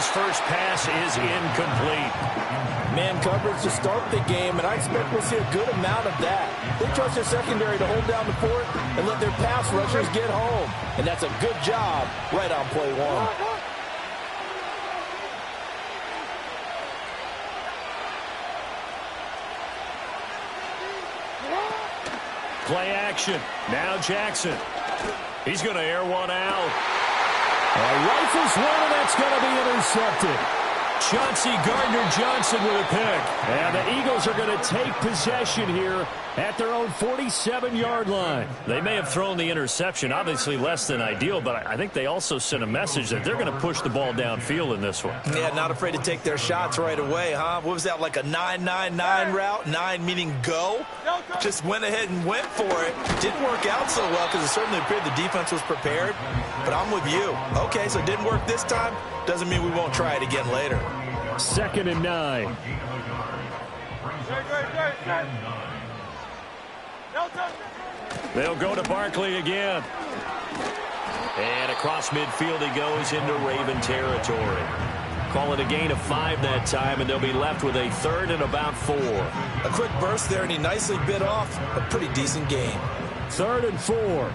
His first pass is incomplete. Man coverage to start the game, and I expect we'll see a good amount of that. They trust their secondary to hold down the fort and let their pass rushers get home. And that's a good job right on play one. Play action. Now Jackson. He's going to air one out. Rifles one, and that's going to be intercepted. Chauncey Gardner-Johnson with a pick. And the Eagles are going to take possession here at their own 47-yard line. They may have thrown the interception, obviously less than ideal, but I think they also sent a message that they're going to push the ball downfield in this one. Yeah, not afraid to take their shots right away, huh? What was that, like a 9-9-9 route? 9 meaning go? Just went ahead and went for it. Didn't work out so well because it certainly appeared the defense was prepared. But I'm with you. Okay, so it didn't work this time. Doesn't mean we won't try it again later. 2nd and 9. They'll go to Barkley again. And across midfield he goes into Raven territory. Call it a gain of 5 that time, and they'll be left with a 3rd and about 4. A quick burst there, and he nicely bit off a pretty decent gain. 3rd and 4.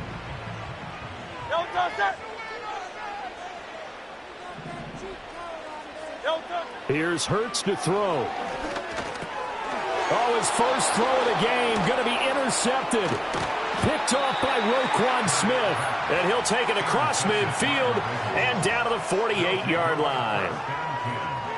Here's Hurts to throw. Oh, his first throw of the game going to be intercepted. Picked off by Roquan Smith. And he'll take it across midfield and down to the 48-yard line.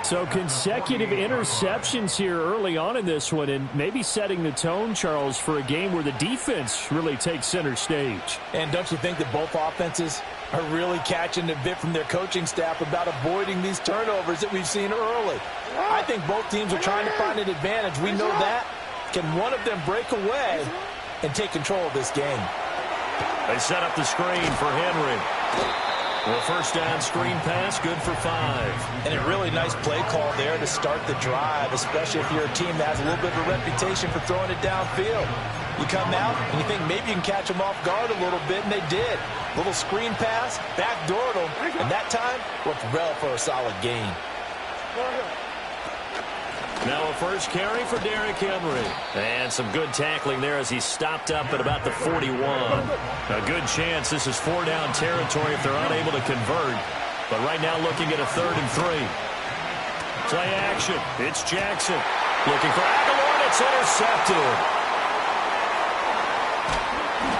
So consecutive interceptions here early on in this one, and maybe setting the tone, Charles, for a game where the defense really takes center stage. And don't you think that both offenses are really catching a bit from their coaching staff about avoiding these turnovers that we've seen early? I think both teams are trying to find an advantage. We know that. Can one of them break away and take control of this game? They set up the screen for Henry. Well, first down screen pass, good for 5. And a really nice play call there to start the drive, especially if you're a team that has a little bit of a reputation for throwing it downfield. You come out and you think maybe you can catch them off guard a little bit, and they did. Little screen pass, backdoored them, and that time worked well for a solid gain. Now a first carry for Derrick Henry. And some good tackling there as he stopped up at about the 41. A good chance this is 4-down territory if they're unable to convert. But right now looking at a 3rd and 3. Play action. It's Jackson. Looking for Aguilar, and it's intercepted.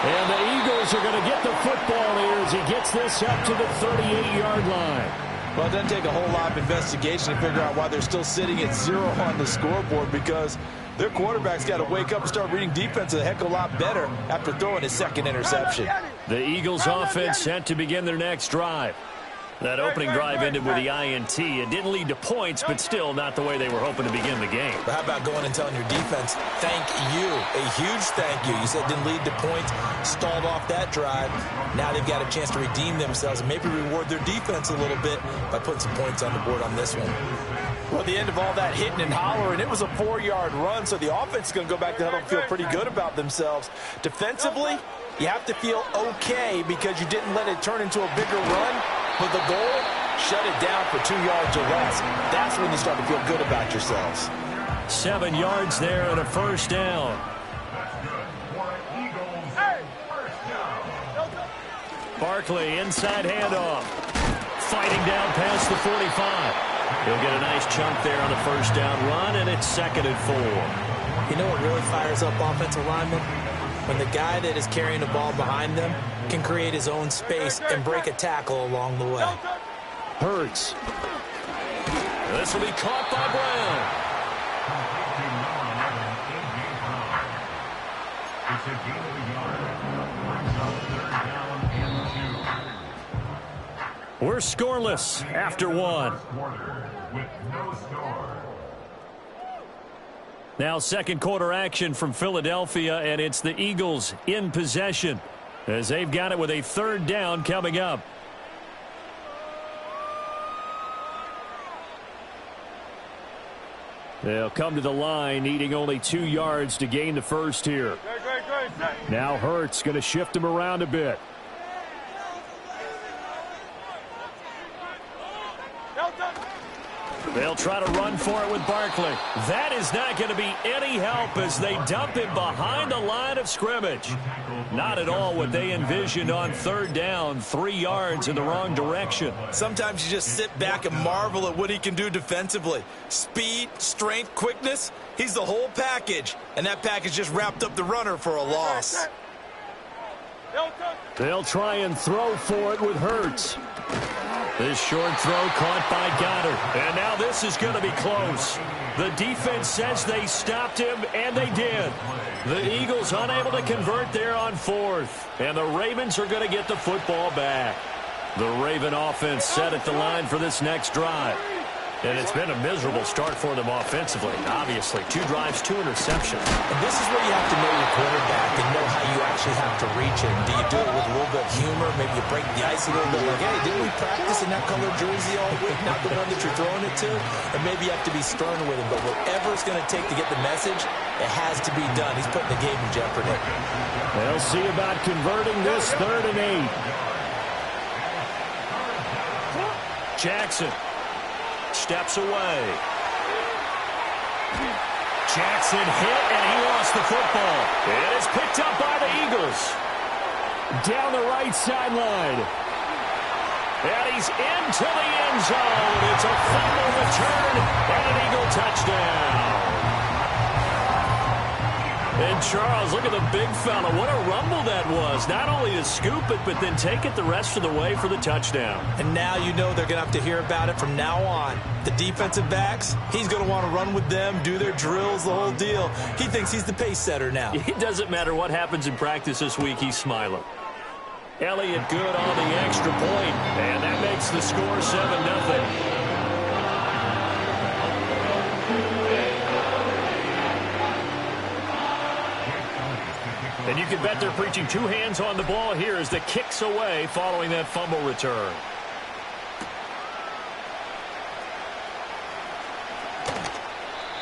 And the Eagles are going to get the football here as he gets this up to the 38-yard line. Well, it doesn't take a whole lot of investigation to figure out why they're still sitting at 0 on the scoreboard, because their quarterback's got to wake up and start reading defense a heck of a lot better after throwing his 2nd interception. The Eagles offense set to begin their next drive. That opening drive ended with the INT. It didn't lead to points, but still not the way they were hoping to begin the game. But how about going and telling your defense, thank you, a huge thank you. You said it didn't lead to points, stalled off that drive. Now they've got a chance to redeem themselves and maybe reward their defense a little bit by putting some points on the board on this one. Well, at the end of all that hitting and hollering, it was a 4-yard run, so the offense is going to go back to huddle and feel pretty good about themselves. Defensively, you have to feel okay because you didn't let it turn into a bigger run. But the goal, shut it down for 2 yards or less. That's when you start to feel good about yourselves. 7 yards there and a first down. Barkley, inside handoff. Fighting down past the 45. He'll get a nice chunk there on the first down run, and it's 2nd and 4. You know what really fires up offensive linemen? When the guy that is carrying the ball behind them can create his own space and break a tackle along the way. Hurts. This will be caught by Brown. We're scoreless after 1. Now 2nd quarter action from Philadelphia, and it's the Eagles in possession as they've got it with a 3rd down coming up. They'll come to the line needing only 2 yards to gain the first here. Now Hurts going to shift him around a bit. They'll try to run for it with Barkley. That is not going to be any help as they dump him behind the line of scrimmage. Not at all what they envisioned on third down, 3 yards in the wrong direction. Sometimes you just sit back and marvel at what he can do defensively. Speed, strength, quickness, he's the whole package. And that package just wrapped up the runner for a loss. They'll try and throw for it with Hurts. This short throw caught by Goddard. And now this is going to be close. The defense says they stopped him, and they did. The Eagles unable to convert there on fourth. And the Ravens are going to get the football back. The Raven offense set at the line for this next drive. And it's been a miserable start for them offensively. Obviously, 2 drives, 2 interceptions. And this is where you have to know your quarterback and know how you actually have to reach him. Do you do it with a little bit of humor? Maybe you break the ice a little bit like, hey, didn't we practice in that color jersey all week? Not the one that you're throwing it to? And maybe you have to be stern with him. But whatever it's going to take to get the message, it has to be done. He's putting the game in jeopardy. They'll see about converting this 3rd and 8. Jackson steps away. Jackson hit, and he lost the football. It is picked up by the Eagles. Down the right sideline. And he's into the end zone. It's a fumble return and an Eagle touchdown. And Charles, look at the big fella. What a rumble that was. Not only to scoop it, but then take it the rest of the way for the touchdown. And now you know they're going to have to hear about it from now on. The defensive backs, he's going to want to run with them, do their drills, the whole deal. He thinks he's the pace setter now. It doesn't matter what happens in practice this week, he's smiling. Elliott good on the extra point, and that makes the score 7-0. And you can bet they're preaching 2 hands on the ball here as the kicks away following that fumble return.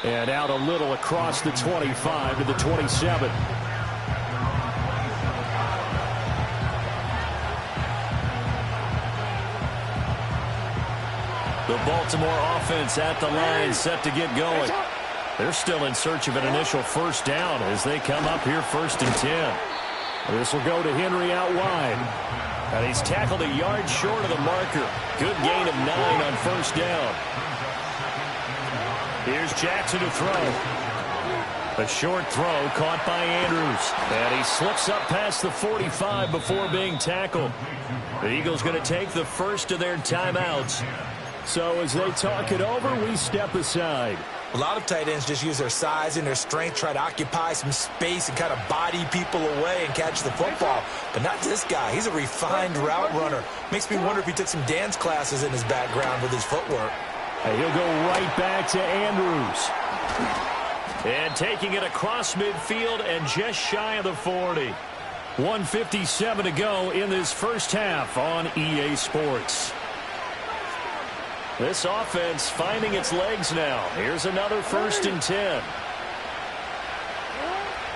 And out a little across the 25 to the 27. The Baltimore offense at the line set to get going. They're still in search of an initial first down as they come up here 1st and 10. This will go to Henry out wide. And he's tackled a yard short of the marker. Good gain of 9 on first down. Here's Jackson to throw. A short throw caught by Andrews. And he slips up past the 45 before being tackled. The Eagles going to take the first of their timeouts. So as they talk it over, we step aside. A lot of tight ends just use their size and their strength, try to occupy some space and kind of body people away and catch the football. But not this guy. He's a refined route runner. Makes me wonder if he took some dance classes in his background with his footwork. And he'll go right back to Andrews. And taking it across midfield and just shy of the 40. 1:57 to go in this first half on EA Sports. This offense finding its legs now. Here's another 1st and 10.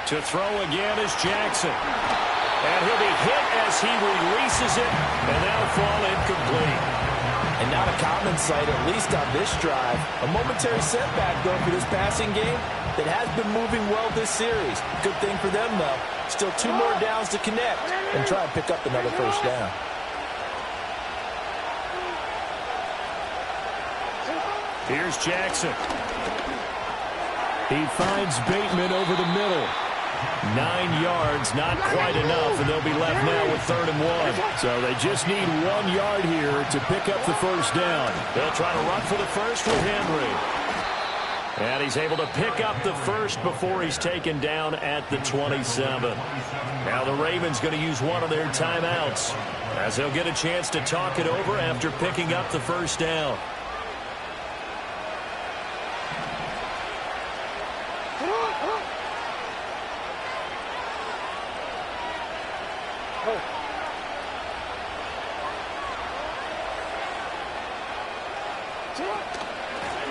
To throw again is Jackson. And he'll be hit as he releases it, and that'll fall incomplete. And not a common sight, at least on this drive. A momentary setback, though, for this passing game that has been moving well this series. Good thing for them, though. Still 2 more downs to connect and try and pick up another first down. Here's Jackson. He finds Bateman over the middle. 9 yards, not quite enough, and they'll be left now with 3rd and 1. So they just need 1 yard here to pick up the first down. They'll try to run for the first with Henry. And he's able to pick up the first before he's taken down at the 27. Now the Ravens going to use one of their timeouts as they'll get a chance to talk it over after picking up the first down.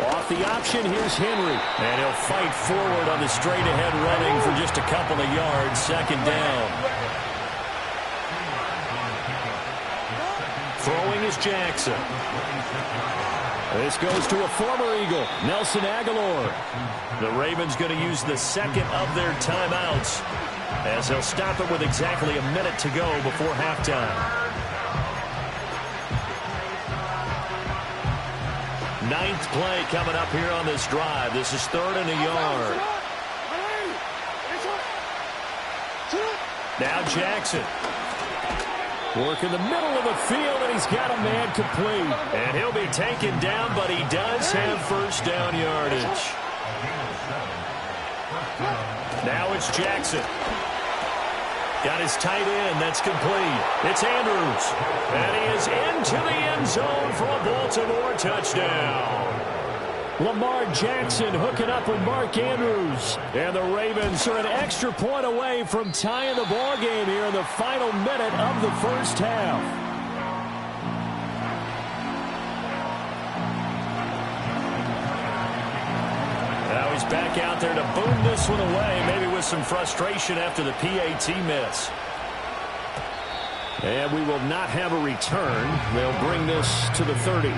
Off the option, here's Henry. And he'll fight forward on the straight-ahead running for just a couple of yards. 2nd down. Throwing is Jackson. This goes to a former Eagle, Nelson Aguilar. The Ravens going to use the second of their timeouts as they'll stop it with exactly a minute to go before halftime. Ninth play coming up here on this drive. This is 3rd and a yard. Now Jackson. Work in the middle of the field, and he's got a man complete. And he'll be taken down, but he does have first down yardage. Now it's Jackson. Got his tight end. That's complete. It's Andrews. And he is into the end zone for a Baltimore touchdown. Lamar Jackson hooking up with Mark Andrews. And the Ravens are an extra point away from tying the ball game here in the final minute of the first half. Now he's back out there to boom this one away, maybe with some frustration after the PAT miss. And we will not have a return. They'll bring this to the 30.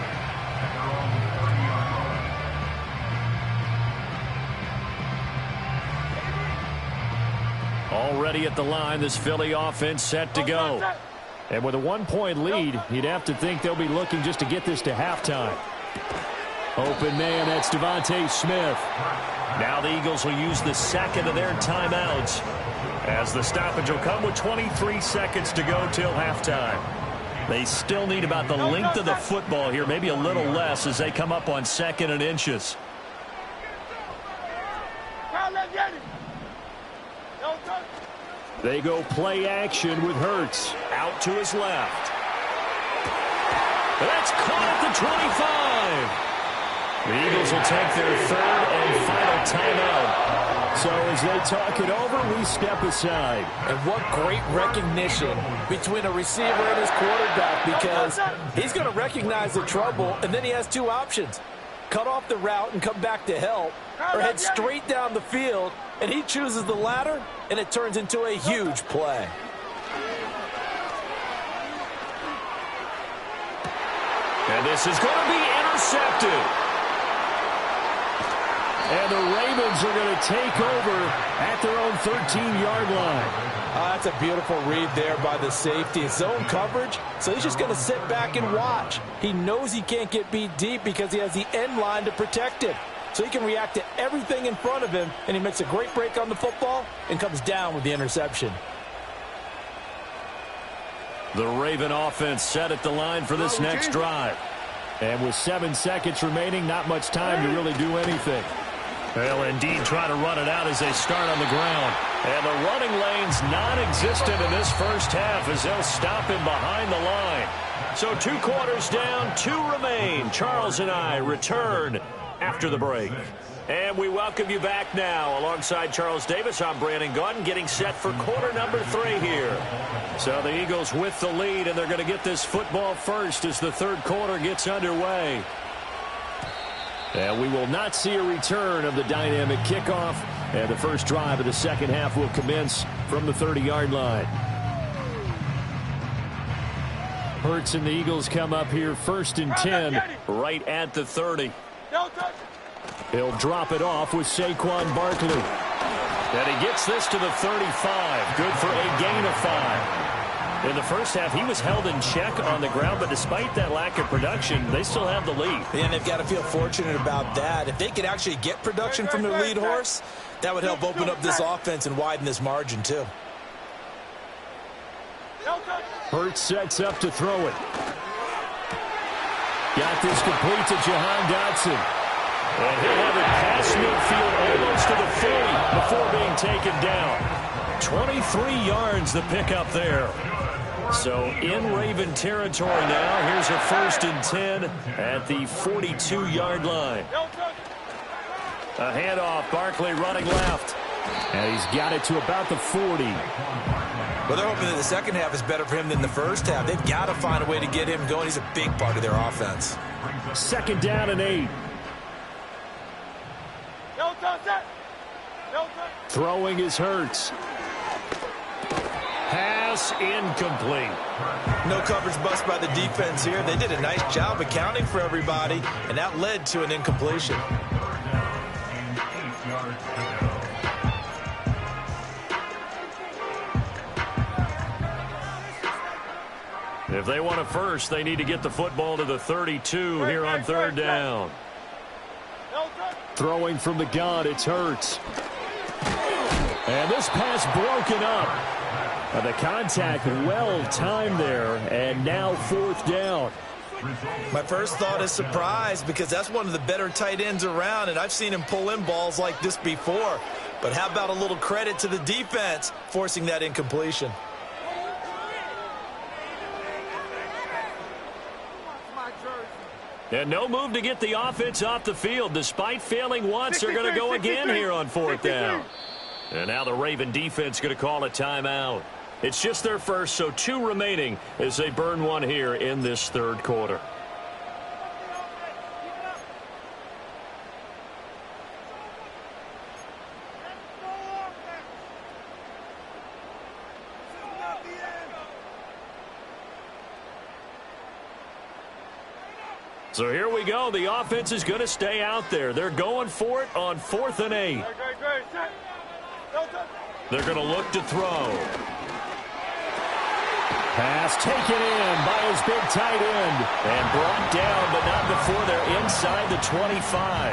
Already at the line, this Philly offense set to go. And with a 1-point lead, you'd have to think they'll be looking just to get this to halftime. Open man, that's Devontae Smith. Now the Eagles will use the second of their timeouts as the stoppage will come with 23 seconds to go till halftime. They still need about the length of the football here, maybe a little less as they come up on 2nd and inches. They go play action with Hurts. Out to his left. That's caught at the 25. The Eagles will take their 3rd and final timeout. So as they talk it over, we step aside. And what great recognition between a receiver and his quarterback, because he's going to recognize the trouble, and then he has 2 options. Cut off the route and come back to help, or head straight down the field, and he chooses the latter, and it turns into a huge play. And this is going to be intercepted. And the Ravens are going to take over at their own 13-yard line. That's a beautiful read there by the safety. It's zone coverage, so he's just going to sit back and watch. He knows he can't get beat deep because he has the end line to protect it. So he can react to everything in front of him, and he makes a great break on the football and comes down with the interception. The Raven offense set at the line for this next drive. And with 7 seconds remaining, not much time to really do anything. They'll indeed try to run it out as they start on the ground. And the running lane's non-existent in this first half as they'll stop him behind the line. So 2 quarters down, 2 remain. Charles and I return after the break. And we welcome you back now. Alongside Charles Davis, I'm Brandon Gaudin, getting set for quarter number 3 here. So the Eagles with the lead, and they're going to get this football first as the 3rd quarter gets underway. And we will not see a return of the dynamic kickoff. And the first drive of the second half will commence from the 30-yard line. Hurts and the Eagles come up here 1st and 10 right at the 30. He'll drop it off with Saquon Barkley. And he gets this to the 35. Good for a gain of 5. In the first half, he was held in check on the ground, but despite that lack of production, they still have the lead. And they've got to feel fortunate about that. If they could actually get production from their lead horse, that would help open up this offense and widen this margin, too. Hurts sets up to throw it. Got this complete to Jahan Dotson. And he'll have it past midfield almost to the 40 before being taken down. 23 yards the pickup there. So in Raven territory now. Here's a 1st and 10 at the 42-yard line. A handoff. Barkley running left. And he's got it to about the 40. Well, they're hoping that the second half is better for him than the first half. They've got to find a way to get him going. He's a big part of their offense. 2nd down and 8. Throwing is Hurts. Has toss, incomplete. No coverage bust by the defense here. They did a nice job accounting for everybody, and that led to an incompletion. If they want a first, they need to get the football to the 32 here on third down. Throwing from the gun, it's Hurts. And this pass broken up. The contact well-timed there, and now fourth down. My first thought is surprise because that's one of the better tight ends around, and I've seen him pull in balls like this before. But how about a little credit to the defense forcing that incompletion? And no move to get the offense off the field. Despite failing once, they're going to go again here on fourth down. And now the Raven defense going to call a timeout. It's just their first, so 2 remaining as they burn one here in this third quarter. So here we go. The offense is going to stay out there. They're going for it on 4th and 8. They're going to look to throw. Pass taken in by his big tight end. And brought down, but not before they're inside the 25.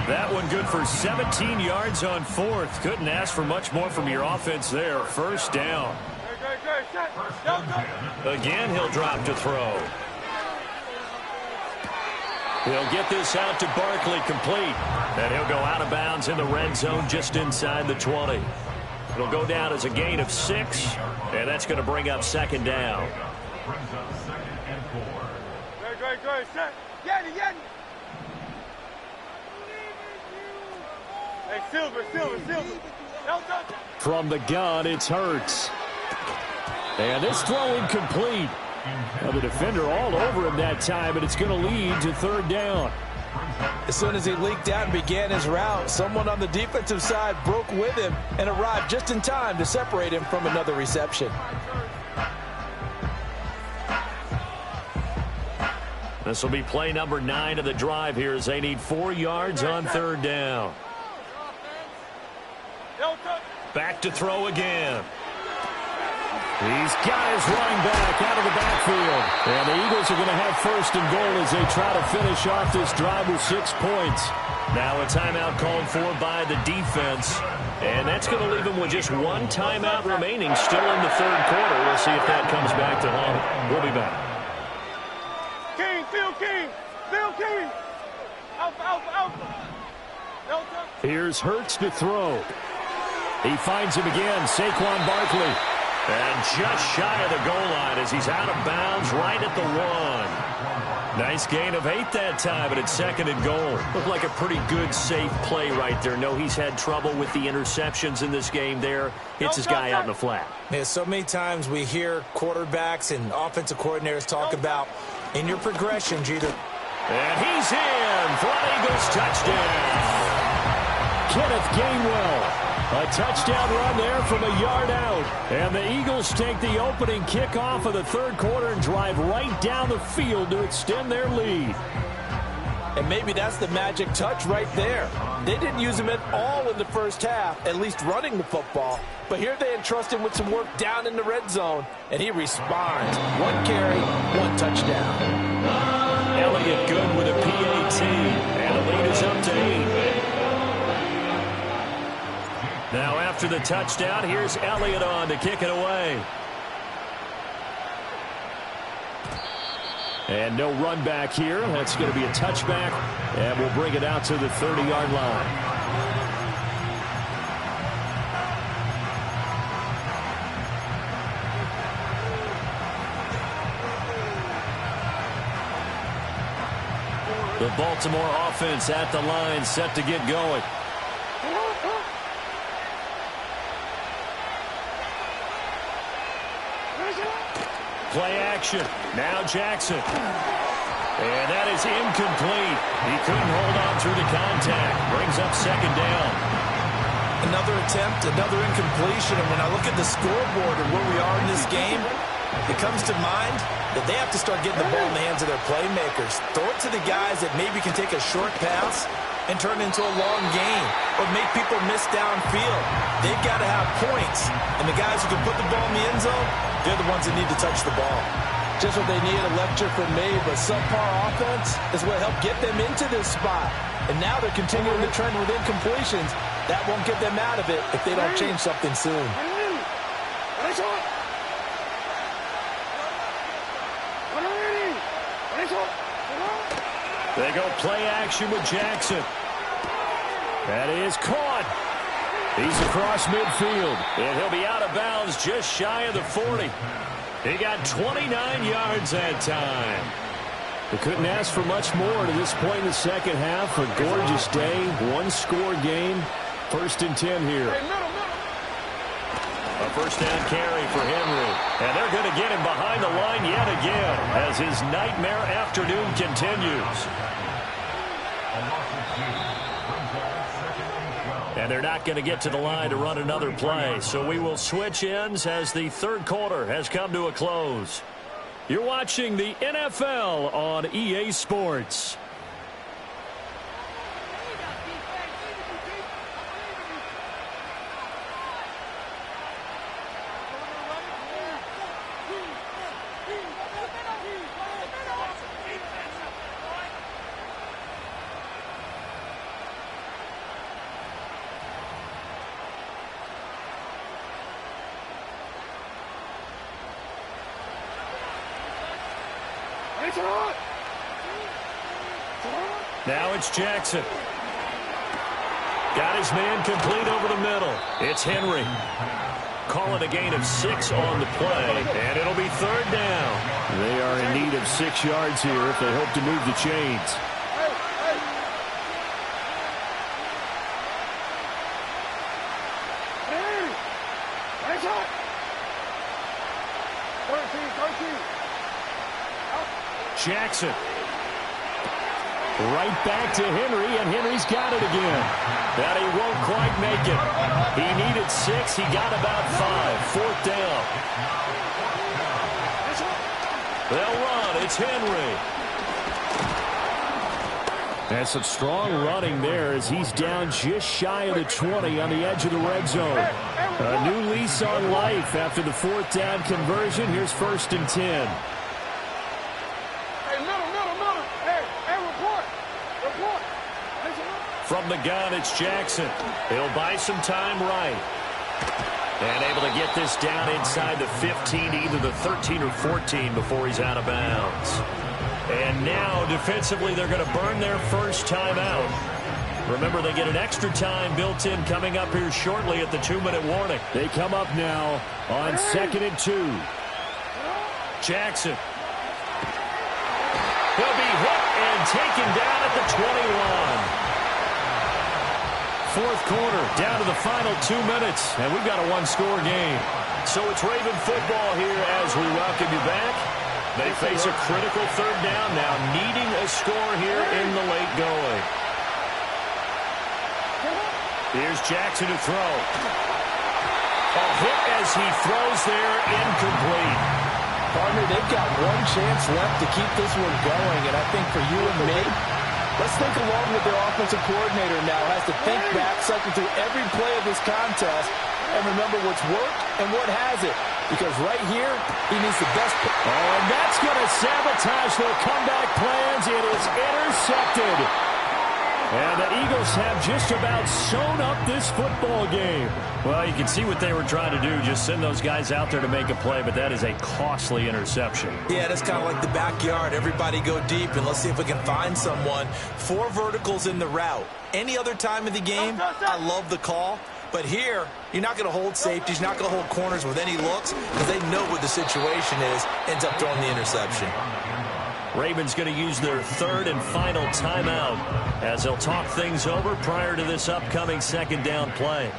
That one good for 17 yards on 4th. Couldn't ask for much more from your offense there. First down. Again, he'll drop to throw. He'll get this out to Barkley, complete. And he'll go out of bounds in the red zone just inside the 20. It'll go down as a gain of 6, and that's going to bring up second down. From the gun, it's Hurts. And this throw incomplete. Well, the defender all over him that time, and it's going to lead to third down. As soon as he leaked out and began his route, someone on the defensive side broke with him and arrived just in time to separate him from another reception. This will be play number 9 of the drive here as they need 4 yards on third down. Back to throw again. He's got his running back out of the backfield. And the Eagles are going to have first and goal as they try to finish off this drive with 6 points. Now a timeout called for by the defense. And that's going to leave them with just 1 timeout remaining still in the third quarter. We'll see if that comes back to home. We'll be back. Phil King. Out. Here's Hurts to throw. He finds him again, Saquon Barkley. And just shy of the goal line as he's out of bounds right at the 1. Nice gain of 8 that time, but it's 2nd and goal. Looked like a pretty good, safe play right there. No, he's had trouble with the interceptions in this game there. Hits his guy out in the flat. Yeah, so many times we hear quarterbacks and offensive coordinators talk about in your progressions either. And he's in for an Eagles touchdown. Kenneth Gainwell. A touchdown run there from a yard out. And the Eagles take the opening kickoff of the third quarter and drive right down the field to extend their lead. And maybe that's the magic touch right there. They didn't use him at all in the first half, at least running the football. But here they entrust him with some work down in the red zone, and he responds. 1 carry, 1 touchdown. Elliott good with a PAT, and the lead is up to 8. Now after the touchdown, here's Elliott on to kick it away. And no run back here. That's going to be a touchback, and we'll bring it out to the 30-yard line. The Baltimore offense at the line, set to get going. Play action. Now Jackson. And that is incomplete. He couldn't hold on through the contact. Brings up second down. Another attempt, another incompletion. And when I look at the scoreboard and where we are in this game, it comes to mind that they have to start getting the ball in the hands of their playmakers. Throw it to the guys that maybe can take a short pass and turn it into a long game or make people miss downfield. They've got to have points. And the guys who can put the ball in the end zone, they're the ones that need to touch the ball. Just what they need, a lecture from me, but subpar offense is what helped get them into this spot. And now they're continuing the trend with incompletions. That won't get them out of it if they don't change something soon. They go play action with Jackson. That is caught. He's across midfield, and he'll be out of bounds just shy of the 40. He got 29 yards that time. They couldn't ask for much more to this point in the second half. A gorgeous day, one-score game. 1st and 10 here. A first down carry for Henry. And they're going to get him behind the line yet again as his nightmare afternoon continues. And they're not going to get to the line to run another play. So we will switch ends as the third quarter has come to a close. You're watching the NFL on EA Sports. Now it's Jackson. Got his man complete over the middle. It's Henry. Call it a gain of 6 on the play, and it'll be third down. They are in need of 6 yards here if they hope to move the chains. Jackson. Right back to Henry, and Henry's got it again. But he won't quite make it. He needed 6. He got about 5. Fourth down. They'll run. It's Henry. That's some strong running there as he's down just shy of the 20 on the edge of the red zone. A new lease on life after the fourth down conversion. Here's 1st and 10. From the gun, it's Jackson. He'll buy some time right. And able to get this down inside the 15, either the 13 or 14 before he's out of bounds. And now, defensively, they're going to burn their first timeout. Remember, they get an extra time built in coming up here shortly at the 2-minute warning. They come up now on 2nd and 2. Jackson. He'll be hit and taken down at the 20 line. Fourth quarter, down to the final 2 minutes, and we've got a one-score game. So it's Raven football here as we welcome you back. They face a critical third down now, needing a score here in the late going. Here's Jackson to throw. A hit as he throws there, incomplete. Partner, they've got one chance left to keep this one going, and I think for you and me, let's think along with their offensive coordinator now. Has to think back, cycle through every play of this contest, and remember what's worked and what hasn't. Because right here, he needs the best. Oh, and that's going to sabotage their comeback plans. It is intercepted. And the Eagles have just about sewn up this football game. Well, you can see what they were trying to do, just send those guys out there to make a play, but that is a costly interception. Yeah, that's kind of like the backyard. Everybody go deep, and let's see if we can find someone. 4 verticals in the route. Any other time of the game, I love the call. But here, you're not going to hold safeties, you're not going to hold corners with any looks because they know what the situation is, ends up throwing the interception. Ravens going to use their third and final timeout as they'll talk things over prior to this upcoming second down play.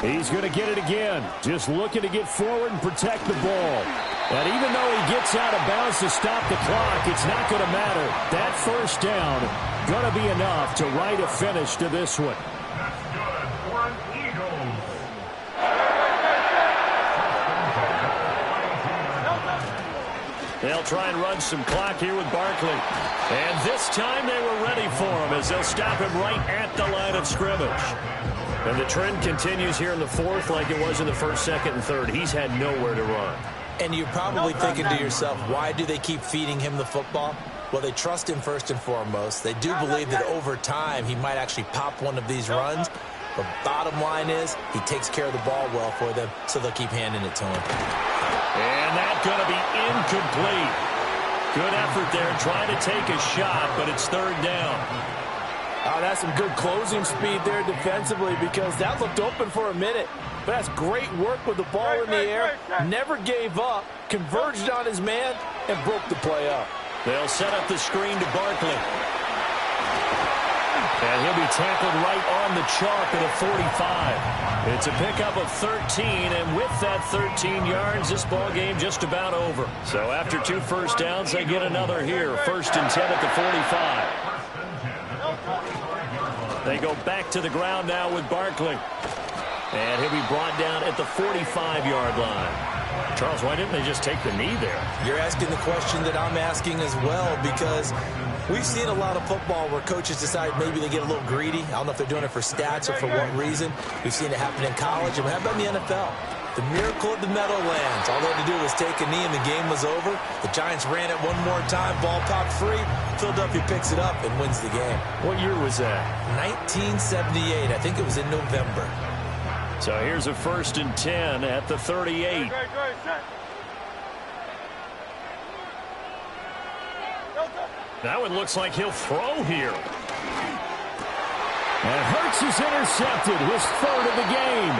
He's going to get it again. Just looking to get forward and protect the ball. And even though he gets out of bounds to stop the clock, it's not going to matter. That first down going to be enough to write a finish to this one. They'll try and run some clock here with Barkley. And this time they were ready for him as they'll stop him right at the line of scrimmage. And the trend continues here in the fourth like it was in the first, second, and third. He's had nowhere to run. And you're probably thinking to yourself, why do they keep feeding him the football? Well, they trust him first and foremost. They do believe that over time he might actually pop one of these runs. But bottom line is he takes care of the ball well for them, so they'll keep handing it to him. And that's going to be incomplete. Good effort there trying to take a shot, but it's third down. Oh, that's some good closing speed there defensively because that looked open for a minute. But that's great work with the ball in the air. Never gave up, converged on his man, and broke the play up. They'll set up the screen to Barkley. And he'll be tackled right on the chalk at a 45. It's a pickup of 13, and with that 13 yards, this ball game just about over. So after 2 first downs, they get another here. 1st and 10 at the 45. They go back to the ground now with Barkley. And he'll be brought down at the 45-yard line. Charles, why didn't they just take the knee there? You're asking the question that I'm asking as well, because we've seen a lot of football where coaches decide maybe they get a little greedy. I don't know if they're doing it for stats or for what reason. We've seen it happen in college, and how about in the NFL? The miracle of the Meadowlands. All they had to do was take a knee, and the game was over. The Giants ran it one more time. Ball popped free. Philadelphia picks it up and wins the game. What year was that? 1978. I think it was in November. So here's a 1st and 10 at the 38. That one looks like he'll throw here. And Hurts is intercepted, his 3rd of the game.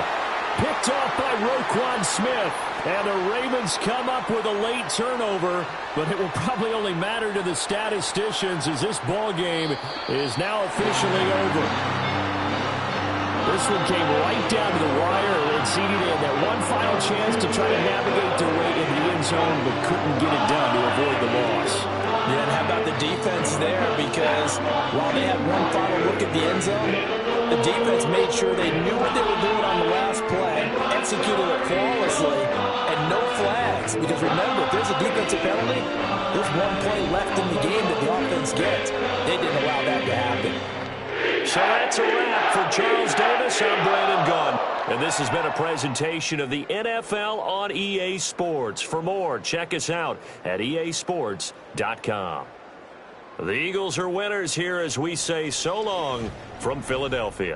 Picked off by Roquan Smith. And the Ravens come up with a late turnover, but it will probably only matter to the statisticians as this ball game is now officially over. This one came right down to the wire, and CD they had that one final chance to try to navigate their way into the end zone, but couldn't get it done to avoid the loss. Yeah, and how about the defense there? Because while they had one final look at the end zone, the defense made sure they knew what they were doing on the last play, executed it flawlessly, and no flags. Because remember, if there's a defensive penalty, there's one play left in the game that the offense gets. They didn't allow that to happen. So that's a wrap for Charles Davis. I'm Brandon Gunn. And this has been a presentation of the NFL on EA Sports. For more, check us out at easports.com. The Eagles are winners here as we say so long from Philadelphia.